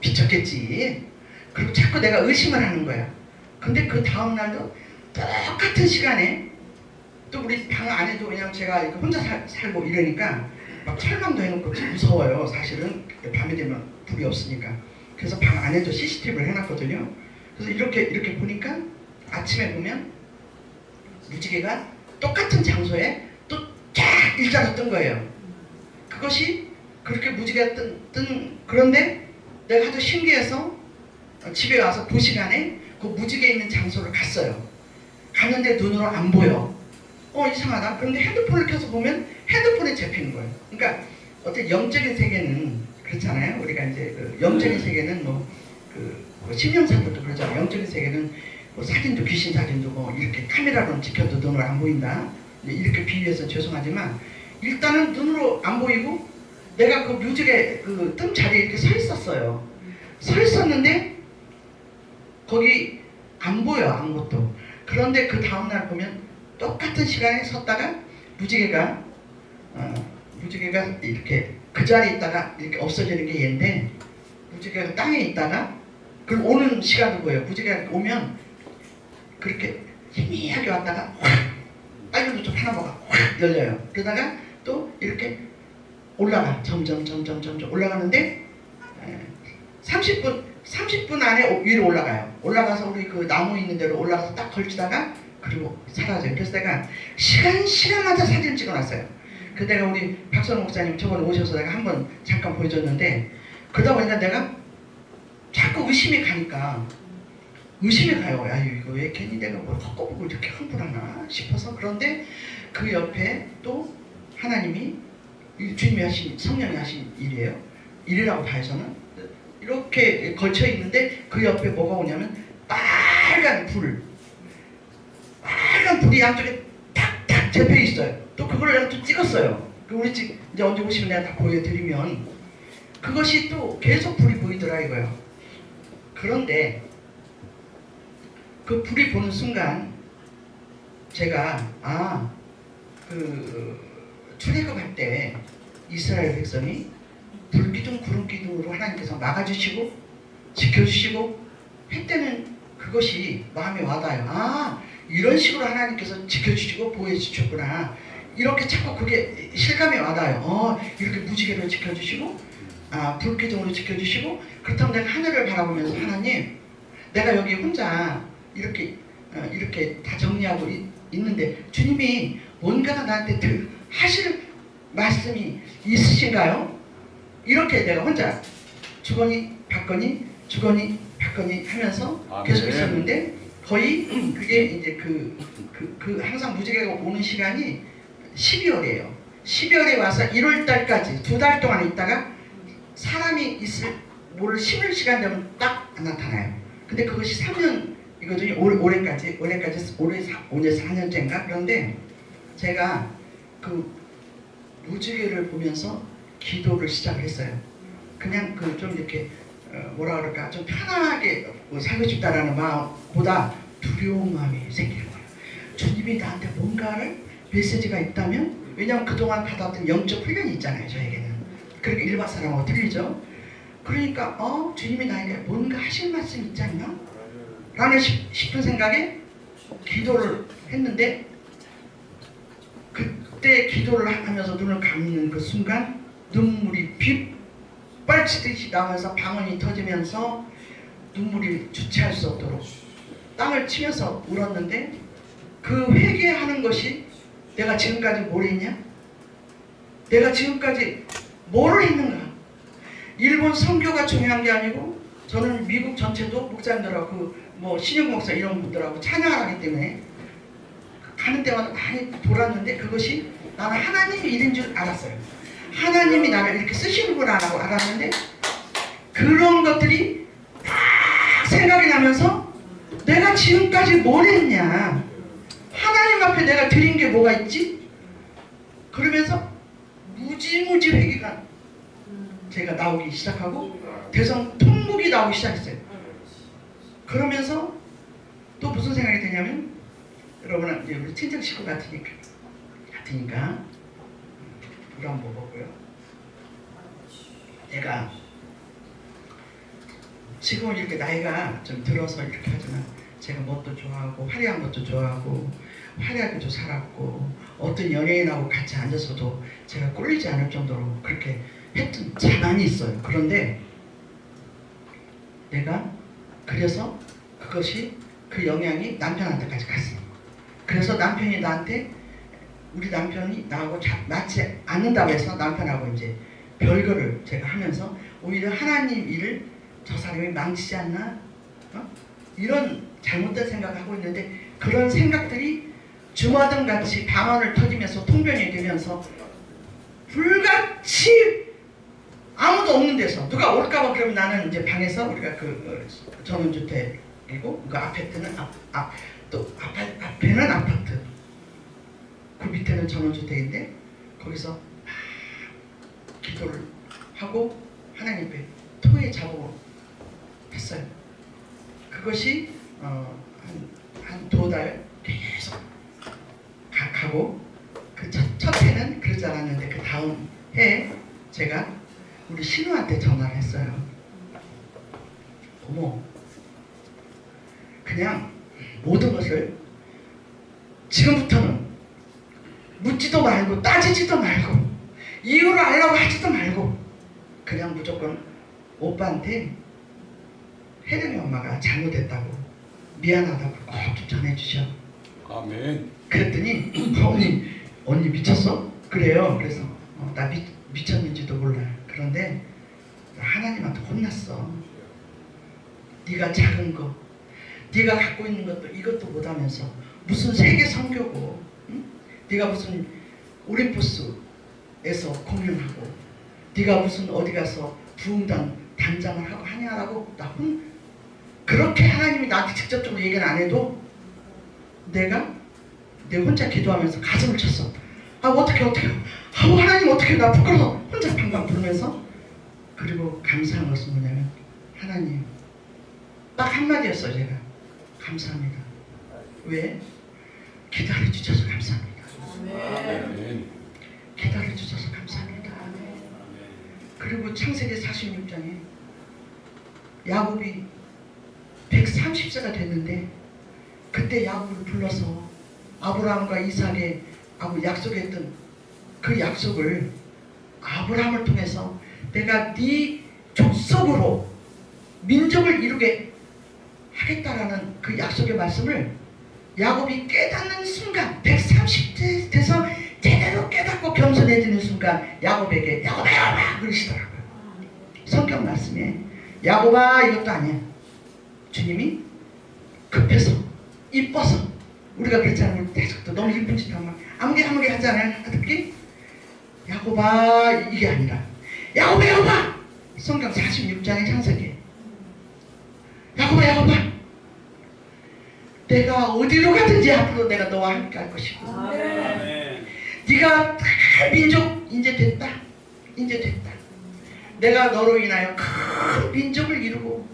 비쳤겠지. 그리고 자꾸 내가 의심을 하는 거야. 근데 그 다음 날도 똑같은 시간에 또 우리 방 안에도, 왜냐면 제가 혼자 살고 이러니까 막 철망도 해놓고 무서워요. 사실은 밤이 되면 불이 없으니까. 그래서 방 안에도 CCTV를 해놨거든요. 그래서 이렇게 보니까 아침에 보면 무지개가 똑같은 장소에 또 쫙 일자로 뜬 거예요. 그것이 그렇게 무지개가 그런데 내가 아주 신기해서 집에 와서 그 시간에 그 무지개 있는 장소를 갔어요. 갔는데 눈으로 안 보여. 이상하다. 그런데 핸드폰을 켜서 보면 핸드폰에 잡히는 거예요. 그러니까 어떤 영적인 세계는 그렇잖아요. 우리가 이제 그 영적인 세계는 심령사들도 그러잖아요. 영적인 세계는 뭐 사진도 귀신 사진도 뭐 이렇게 카메라로 찍혀도 눈으로 안 보인다. 이렇게 비유해서 죄송하지만 일단은 눈으로 안 보이고 내가 그 뮤직의 그 뜸 자리에 이렇게 서 있었어요. 서 있었는데 거기 안 보여 아무것도. 그런데 그 다음날 보면 똑같은 시간에 섰다가 무지개가 이렇게 그 자리에 있다가 이렇게 없어지는 게 얘인데 무지개가 땅에 있다가 그럼 오는 시간도 보여요. 무지개가 오면 그렇게 희미하게 왔다가 확 빨간도 좀 하나 먹어 확 열려요. 그러다가 또 이렇게 올라가 점점 올라가는데 30분 안에 위로 올라가요. 올라가서 우리 그 나무 있는 데로 올라가서 딱 걸치다가 그리고 사라져요. 그래서 내가 시간마다 사진 찍어놨어요. 그 내가 우리 박선호 목사님 저번에 오셔서 내가 한번 잠깐 보여줬는데 그러다 보니까 내가 자꾸 의심이 가니까 의심이 가요. 아유 이거 왜 괜히 내가 뭘 헛거보고 이렇게 흥분하나 싶어서. 그런데 그 옆에 또 하나님이 주님이 하신 성령이 하신 일이에요. 일이라고 봐요 저는. 이렇게 걸쳐 있는데 그 옆에 뭐가 오냐면 빨간 불이 양쪽에 탁탁 잡혀 있어요. 또 그걸 내가 또 찍었어요. 우리 집 이제 언제 오시면 내가 다 보여드리면 그것이 또 계속 불이 보이더라 이거요. 그런데 그 불이 보는 순간 제가 출애굽할 때 이스라엘 백성이 불기둥 구름기둥으로 하나님께서 막아주시고 지켜주시고 했다는 그것이 마음에 와닿아요. 이런 식으로 하나님께서 지켜주시고 보호해주셨구나. 이렇게 자꾸 그게 실감이 와닿아요. 이렇게 무지개로 지켜주시고 불기둥으로 지켜주시고 그렇다면 내가 하늘을 바라보면서 하나님 내가 여기 혼자 이렇게 다 정리하고 있는데 주님이 뭔가가 나한테 하실 말씀이 있으신가요? 이렇게 내가 혼자 주거니 받거니 하면서 계속 있었는데 거의 그게 이제 항상 무지개가 오는 시간이 12월이에요. 12월에 와서 1월달까지 2달 동안 있다가 사람이 뭐를 심을 시간 되면 딱 나타나요. 근데 그것이 3년이거든요. 올해까지 4년째인가? 그런데 제가 그 무지개를 보면서 기도를 시작을 했어요. 그냥 좀 이렇게 뭐라 그럴까 좀 편하게 살고 싶다라는 마음보다 두려운 마음이 생기는 거예요. 주님이 나한테 뭔가를 메시지가 있다면 왜냐하면 그동안 받았던 영적 훈련이 있잖아요. 저에게는. 그렇게 일반 사람하고 틀리죠. 그러니까 주님이 나에게 뭔가 하실 말씀이 있지 않나? 라는 싶은 생각에 기도를 했는데 그때 기도를 하면서 눈을 감는 그 순간 눈물이 빗발치듯이 나면서 방언이 터지면서 눈물이 주체할 수 없도록 땅을 치면서 울었는데 그 회개하는 것이 내가 지금까지 뭘 했냐? 내가 지금까지 뭐를 했는가? 일본 선교가 중요한 게 아니고 저는 미국 전체도 목사님들하고 신영 목사 이런 분들하고 찬양을 하기 때문에 가는 때마다 많이 돌았는데 그것이 나는 하나님의 일인 줄 알았어요. 하나님이 나를 이렇게 쓰시는구나 라고 알았는데 그런 것들이 다 생각이 나면서 내가 지금까지 뭘 했냐? 하나님 앞에 내가 드린 게 뭐가 있지? 그러면서 무지무지 회개가 제가 나오기 시작하고 대성 통곡이 나오기 시작했어요. 그러면서 또 무슨 생각이 드냐면 여러분은 이제 우리 친정 식구 같으니까 물 한번 먹어보고요. 내가 지금은 이렇게 나이가 좀 들어서 이렇게 하지만 제가 뭣도 좋아하고 화려한 것도 좋아하고 화려하게도 살았고 어떤 연예인하고 같이 앉아서도 제가 꼴리지 않을 정도로 그렇게 했던 자만이 있어요. 그런데 내가 그래서 그것이 그 영향이 남편한테까지 갔어요. 그래서 남편이 나한테 우리 남편이 나하고 맞지 않는다고 해서 남편하고 이제 별거를 제가 하면서 오히려 하나님 일을 저 사람이 망치지 않나? 이런 잘못된 생각을 하고 있는데 그런 생각들이 주마등같이 방언을 터지면서 통변이 되면서 불같이 아무도 없는 데서 누가 올까봐 그러면 나는 이제 방에서 우리가 그 전원주택이고 그 앞에는 앞에는 아파트 그 밑에는 전원주택인데 거기서 막 기도를 하고 하나님 앞에 토의 작업을 했어요. 그것이 한 2달 계속 가고 그 첫 해는 그러지 않았는데 그 다음 해에 제가 우리 신우한테 전화를 했어요. 고모, 그냥 모든 것을 지금부터는 묻지도 말고 따지지도 말고 이유를 알려고 하지도 말고 그냥 무조건 오빠한테 혜령이 엄마가 잘못했다고 미안하다고 꼭 좀 전해주셔. 아멘. 그랬더니 언니 미쳤어? 그래요. 그래서 나 미쳤는지도 몰라. 그런데 하나님한테 혼났어. 네가 작은 거, 네가 갖고 있는 것도 이것도 못하면서 무슨 세계 선교고, 응? 네가 무슨 올림포스에서 공연하고, 네가 무슨 어디 가서 부흥단 단장을 하고 하냐라고 그렇게 하나님이 나한테 직접적으로 얘기는 안 해도 내 혼자 기도하면서 가슴을 쳤어. 어떡해 하나님 어떡해 나 부끄러워 혼자 방방 부르면서. 그리고 감사한 것은 뭐냐면 하나님 딱 한마디였어요. 제가 감사합니다. 왜? 기다려주셔서 감사합니다. 아멘. 기다려주셔서 감사합니다. 그리고 창세기 46장에 야곱이 130세가 됐는데 그때 야곱을 불러서 아브라함과 이삭에 약속했던 그 약속을 아브라함을 통해서 내가 네 족속으로 민족을 이루게 하겠다라는 그 약속의 말씀을 야곱이 깨닫는 순간 130세 돼서 제대로 깨닫고 겸손해지는 순간 야곱에게 야곱아 그러시더라고요. 성경 말씀에 야곱아 이것도 아니야. 주님이 급해서 이뻐서 우리가 그렇잖아요. 계속 너무 이쁜 짓 하면 아무개 하잖아요. 특히 야곱아 이게 아니라 야곱아 성경 46장의 창세기 야곱아 내가 어디로 가든지 앞으로 내가 너와 함께 할 것이고 네가 민족 이제 됐다. 내가 너로 인하여 큰 민족을 이루고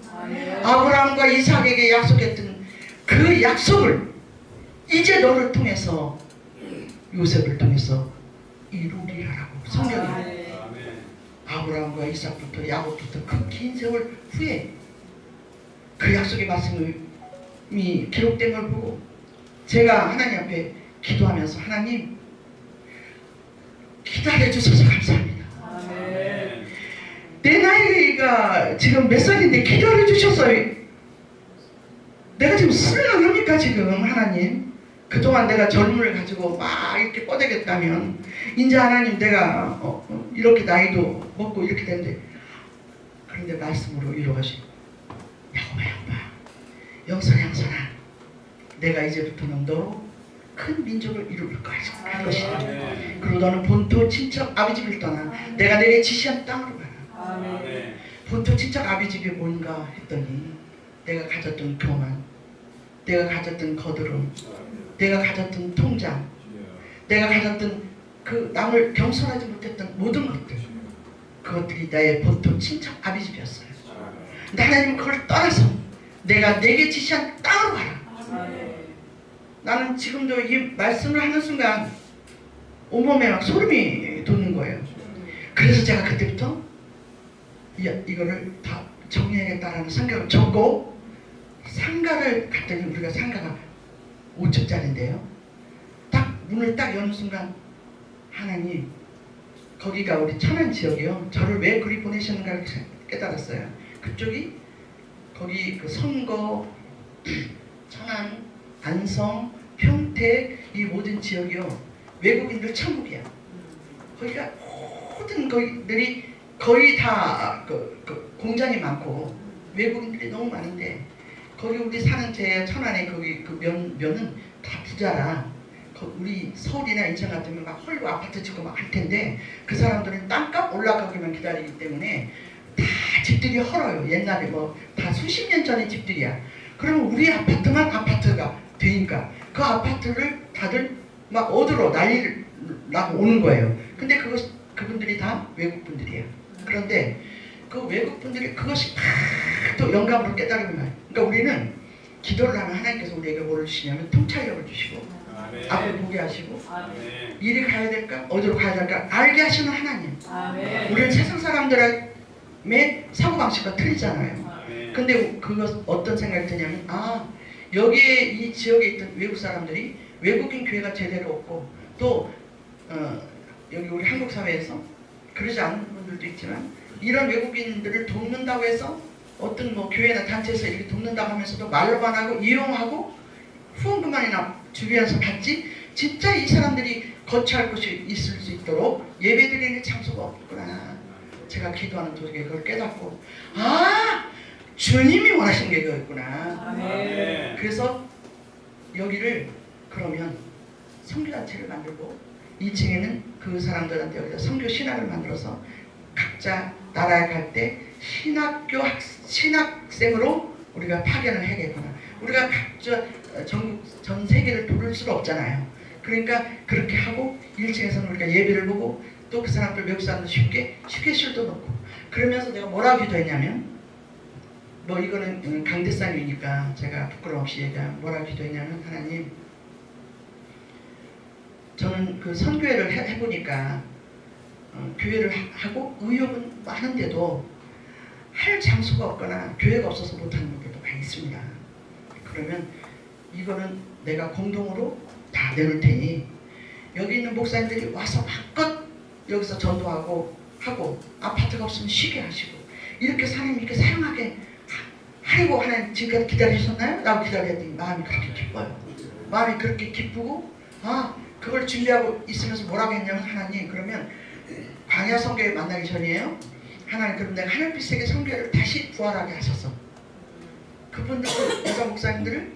아브라함과 이삭에게 약속했던 그 약속을 이제 너를 통해서 요셉을 통해서 이루리라라고 성경이 아브라함과 이삭부터 야곱부터 그 긴 세월 후에 그 약속의 말씀이 기록된 걸 보고 제가 하나님 앞에 기도하면서 하나님 기다려주셔서 감사합니다. 내 나이가 지금 몇 살인데 기다려주셔서 내가 지금 쓸만합니까 지금 하나님? 그동안 내가 젊음을 가지고 막 이렇게 뻗어겠다면 이제 하나님 내가 이렇게 나이도 먹고 이렇게 되는데 그런데 말씀으로 이루어가시고 야곱아 영선아 내가 이제부터는 너로 큰 민족을 이룰 것이다. 그리고 너는 본토 친척 아비집을 떠나 내가 내게 지시한 땅으로 가라. 본토 친척 아비집이 뭔가 했더니 내가 가졌던 교만, 내가 가졌던 거드름, 내가 가졌던 통장, 내가 가졌던 그 남을 겸손하지 못했던 모든 것들, 그것들이 나의 본토 친척 아비집이었어요. 근데 하나님 그걸 떠나서 내가 내게 지시한 땅으로 가라. 나는 지금도 이 말씀을 하는 순간 온몸에 막 소름이 돋는 거예요. 그래서 제가 그때부터 이거를 다 정리하겠다라는 생각을 적고 상가를 갔더니 우리가 상가가 5층짜리인데요. 딱 문을 딱 여는 순간 하나님 거기가 우리 천안 지역이요. 저를 왜 그리 보내셨는가 깨달았어요. 그쪽이 거기 그 선거 천안 안성, 평택 이 모든 지역이요 외국인들 천국이야. 거기가 모든 거기들이 거의 다 그 공장이 많고 외국인들이 너무 많은데 거기 우리 사는 제 천안에 거기 그 면은 다 부자라 우리 서울이나 인천 같으면 막 헐고 아파트 짓고 막 할 텐데 그 사람들은 땅값 올라가기만 기다리기 때문에 다 집들이 헐어요. 옛날에 뭐 다 수십 년 전의 집들이야. 그러면 우리 아파트만 아파트가 되니까 그 아파트를 다들 막 얻으러 난리를 나고 오는 거예요. 근데 그분들이 다 외국분들이에요. 그런데 그 외국분들이 그것이 또 영감으로 깨달은 거예요. 그러니까 우리는 기도를 하면 하나님께서 우리에게 뭐를 주시냐면 통찰력을 주시고 앞을 보게 하시고 이리 가야 될까 어디로 가야 될까 알게 하시는 하나님. 우리는 세상 사람들의 사고방식과 틀리잖아요. 근데 그거 어떤 생각이 드냐면 여기에 이 지역에 있던 외국 사람들이 외국인 교회가 제대로 없고 또 여기 우리 한국 사회에서 그러지 않은 분들도 있지만 이런 외국인들을 돕는다고 해서 어떤 뭐 교회나 단체에서 이렇게 돕는다고 하면서도 말로만 하고 이용하고 후원금만이나 주변에서 받지 진짜 이 사람들이 거처할 곳이 있을 수 있도록 예배드리는 장소가 없구나. 제가 기도하는 도중에 그걸 깨닫고 주님이 원하시는 게 그거였구나. 그래서 여기를 그러면 선교단체를 만들고 2층에는 그 사람들한테 여기다 선교 신학을 만들어서 각자 나라에 갈 때 신학생으로 우리가 파견을 해야겠구나. 우리가 각자 전국 전 세계를 돌을 수가 없잖아요. 그러니까 그렇게 하고 1층에서는 우리가 예배를 보고 또 그 사람들 외국 사람들 쉽게 휴게실도 놓고 그러면서 내가 뭐라고 기도했냐면 뭐 이거는 강대상이니까 제가 부끄럼 없이 얘기하면 뭐라고 기도했냐면 하나님 저는 그 선교회를 해보니까 교회를 하고 의욕은 많은데도 할 장소가 없거나 교회가 없어서 못하는 분들도 많이 있습니다. 그러면 이거는 내가 공동으로 다 내놓을 테니 여기 있는 목사님들이 와서 마음껏 여기서 전도하고 하고 아파트가 없으면 쉬게 하시고 이렇게 사람이 사용하게 하려고 하나님 지금까지 기다리셨나요? 라고 기다렸더니 마음이 그렇게 기뻐요. 마음이 그렇게 기쁘고 그걸 준비하고 있으면서 뭐라고 했냐면 하나님 그러면 광야 선교회 만나기 전이에요. 하나님 그럼 내가 하늘빛 세계 선교회를 다시 부활하게 하셔서 그분들 여자 목사님들을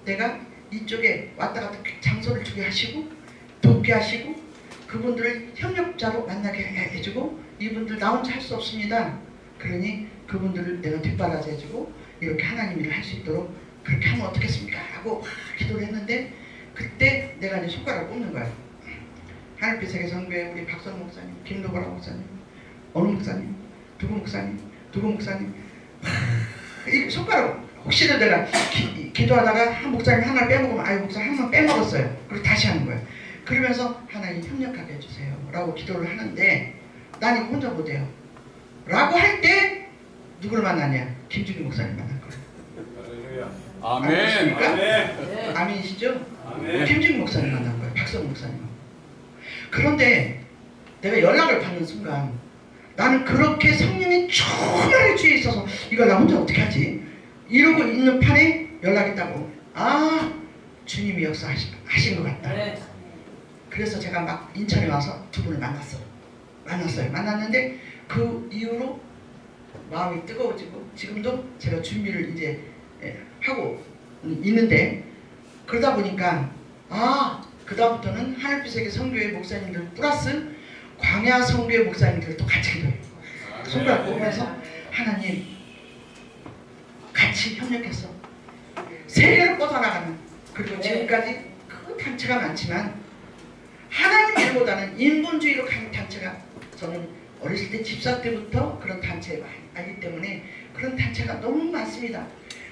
내가 이쪽에 왔다 갔다 장소를 주게 하시고 돕게 하시고 그분들을 협력자로 만나게 해주고 이분들 나 혼자 할 수 없습니다. 그러니 그분들을 내가 뒷바라지 해주고 이렇게 하나님 일을 할 수 있도록 그렇게 하면 어떻겠습니까? 하고 기도를 했는데 그때 내가 이제 손가락을 꼽는 거야. 하늘빛 세계 선교회 우리 박선 목사님, 김도보라 목사님, 어느 목사님, 누구 목사님, 누구 목사님 이 손가락 혹시나 내가 기도하다가 한 목사님 하나 빼먹으면 아유 목사님 한 번 빼먹었어요. 그리고 다시 하는 거예요. 그러면서 하나님 협력하게 해주세요 라고 기도를 하는데 난 이거 혼자 못해요 라고 할 때 누구를 만나냐? 김주기 목사님 만날 거예요. 아멘. 아멘. 아멘이시죠? 아멘. 김주기 목사님 만난 거예요. 박성 목사님. 그런데 내가 연락을 받는 순간 나는 그렇게 성령이 충만히 주위에 있어서 이걸 나 혼자 어떻게 하지? 이러고 있는 판에 연락이 있다고 주님이 역사하신 것 같다. 네. 그래서 제가 막 인천에 와서 두 분을 만났어요. 만났는데 그 이후로 마음이 뜨거워지고 지금도 제가 준비를 이제 하고 있는데 그러다 보니까 그 다음부터는 하늘빛 세계 선교회 목사님들 플러스 광야 선교회 목사님들도 같이 기도해요. 손가락 보면서 하나님 같이 협력해서 세계를 뻗어나가는 그리고 지금까지 그 단체가 많지만 하나님 일보다는 인본주의로 가는 단체가 저는 어렸을 때 집사 때부터 그런 단체에 알기 때문에 그런 단체가 너무 많습니다.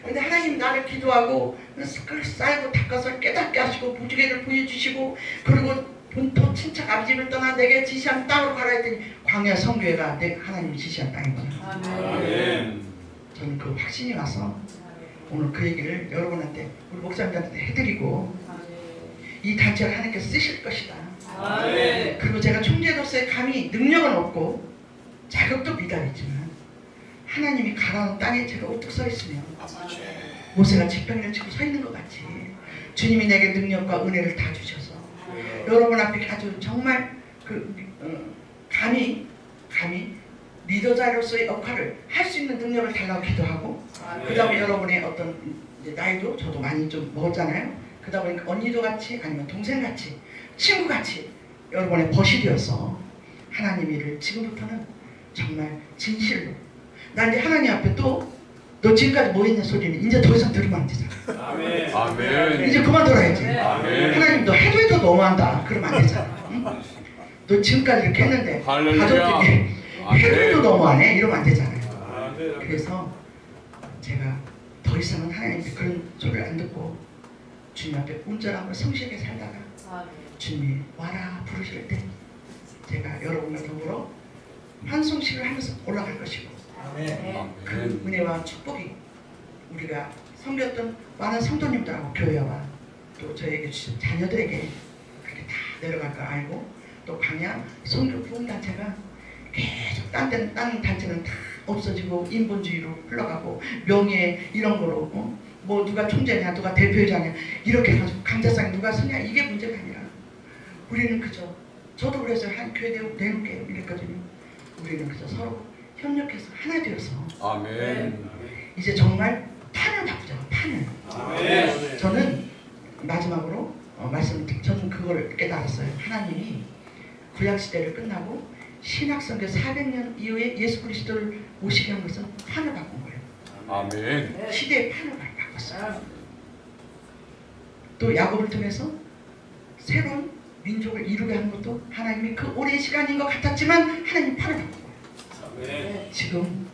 근데 하나님 나를 기도하고 그걸 쌓이고 닦아서 깨닫게 하시고 무지개를 보여주시고 그리고 본토 친척 아버지를 떠나 내게 지시한 땅으로 가라 했더니 광야 선교회가 내 하나님이 지시한 땅이거든요. 아멘. 저는 그 확신이 와서 오늘 그 얘기를 여러분한테 우리 목사님들한테 해드리고 이 단체를 하나님께서 쓰실 것이다. 그리고 제가 총재로서의 감히 능력은 없고 자격도 미달이지만 하나님이 가라는 땅에 제가 우뚝 서 있으면 모세가 지팡이를 짚고 서 있는 것 같이 주님이 내게 능력과 은혜를 다 주셔서 여러분 앞에 아주 정말 감히 리더자로서의 역할을 할 수 있는 능력을 달라고 기도하고 그 다음에 여러분의 어떤 이제 나이도 저도 많이 좀 먹었잖아요. 그러다 보니까 언니도 같이 아니면 동생 같이 친구 같이 여러분의 거실이어서 하나님 일을 지금부터는 정말 진실로 나 이제 하나님 앞에 또 너 지금까지 뭐 했냐 소리는 이제 더 이상 들으면 안 되잖아. 아멘. 아멘. 이제 그만 들어야지. 아멘. 하나님 너 해도 너무한다. 그러면 안 되잖아. 응? 너 지금까지 이렇게 했는데 할렐루야. 가족들이 해도 아멘. 너무하네. 이러면 안 되잖아요. 그래서 제가 더 이상은 하나님께 그런 소리를 안 듣고 주님 앞에 온전하고 성실하게 살다가 주님이 와라 부르실 때 제가 여러분과 더불어 환송식을 하면서 올라갈 것이고 그 은혜와 축복이 우리가 섬겼던 많은 성도님들하고 교회와 또 저에게 주신 자녀들에게 그렇게 다 내려갈 걸 알고 또 광야 선교 부흥단체가 계속 딴 단체는 다 없어지고 인본주의로 흘러가고 명예 이런 거로 뭐 누가 총재냐 누가 대표자냐 이렇게 해가지고 강자상에 누가 서냐 이게 문제가 아니라 우리는 그저 저도 그래서 한 교회 내놓게 이랬거든요. 우리는 그저 서로 협력해서 하나 되어서 아멘. 이제 정말 판을 바꾸자. 판을. 아멘. 저는 마지막으로 저는 그걸 깨달았어요. 하나님이 구약시대를 끝나고 신약성경 400년 이후에 예수 그리스도를 오시게 한 것은 판을 바꾼 거예요. 아멘. 시대의 판을 바꿨어요. 또 야곱을 통해서 새로운 민족을 이루게 한 것도 하나님이 그 오랜 시간인 것 같았지만 하나님 판을 바꾼 거예요. 지금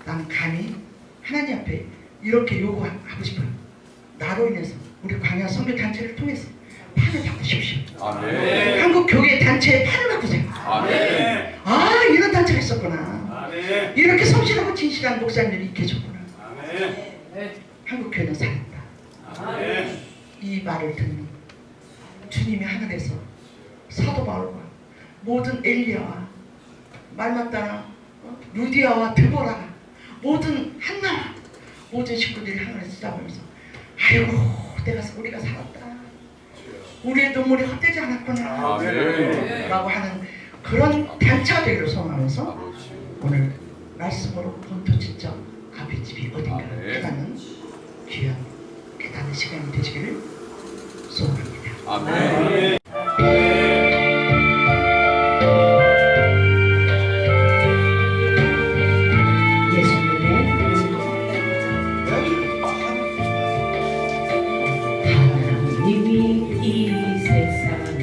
난 감히 하나님 앞에 이렇게 요구하고 싶어요. 나로 인해서 우리 광야 선교 단체를 통해서 판을 바꾸십시오. 아멘. 한국 교회 단체의 판을 바꾸세요. 아멘. 아 이런 단체가 있었구나. 아멘. 이렇게 성실하고 진실한 목사님들이 계셨구나. 아멘. 한국 교회는 살았다. 아멘. 이 말을 듣는 주님이 하늘에서 사도 바울과 모든 엘리야와 말 맞다나 루디아와 드보라가 모든 한나와 모든 식구들이 하늘에서 쳐다보면서 아이고 우리가 살았다. 우리의 눈물이 헛되지 않았구나 아멘. 라고 하는 그런 단체가 되기를 소원하면서 오늘 말씀으로 본토 친정 아비집이 어딘가 아멘. 깨닫는 귀한 깨닫는 시간이 되시기를 소원합니다. 아멘. 하나님이 이 세상을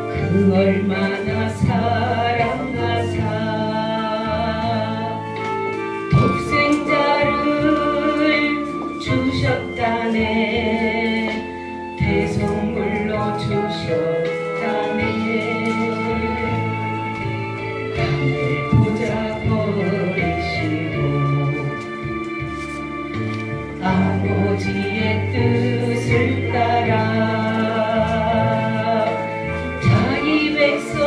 그 얼마나 사랑하사 독생자를 주셨다네 대성물로 주셨다네 하늘 보자 버리시고 아버지의 뜻을 따라 자기 백성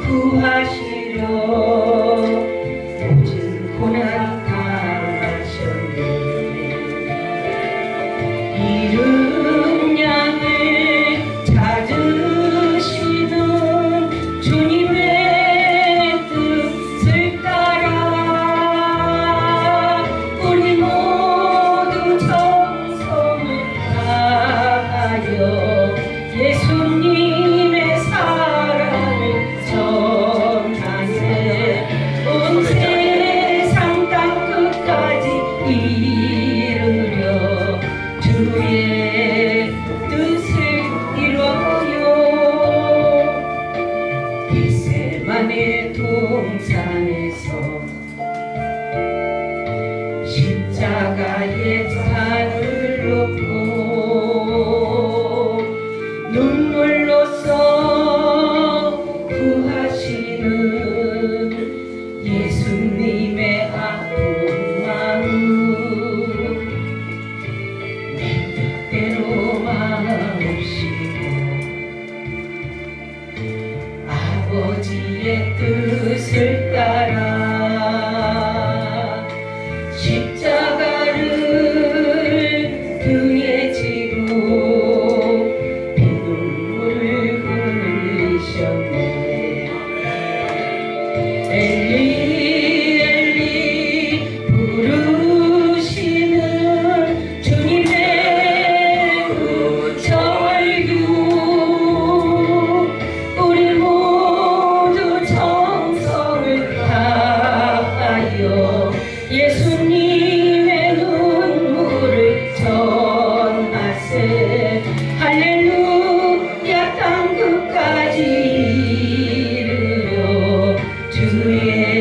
구하시려 모진 고난 당하셨네 이른 양을 찾으시는 주님의 뜻을 따라 우리 모두 정성을 다하여 예수님의 사랑을 전하세 온 세상 땅 끝까지 이르려 주의 뜻을 이루어요 겟세마네 동산에서 십자가의 잔을 놓고 눈물로써 구하시는 예수님의 아픈 마음 내 뜻대로 마옵시고 아버지의 뜻을 따라 십자가를 등에 지고 피눈물을 흘리셨네 엘리 엘리 부르시는 예수님의 눈물을 전하세 할렐루야 땅 끝까지 이르러 주의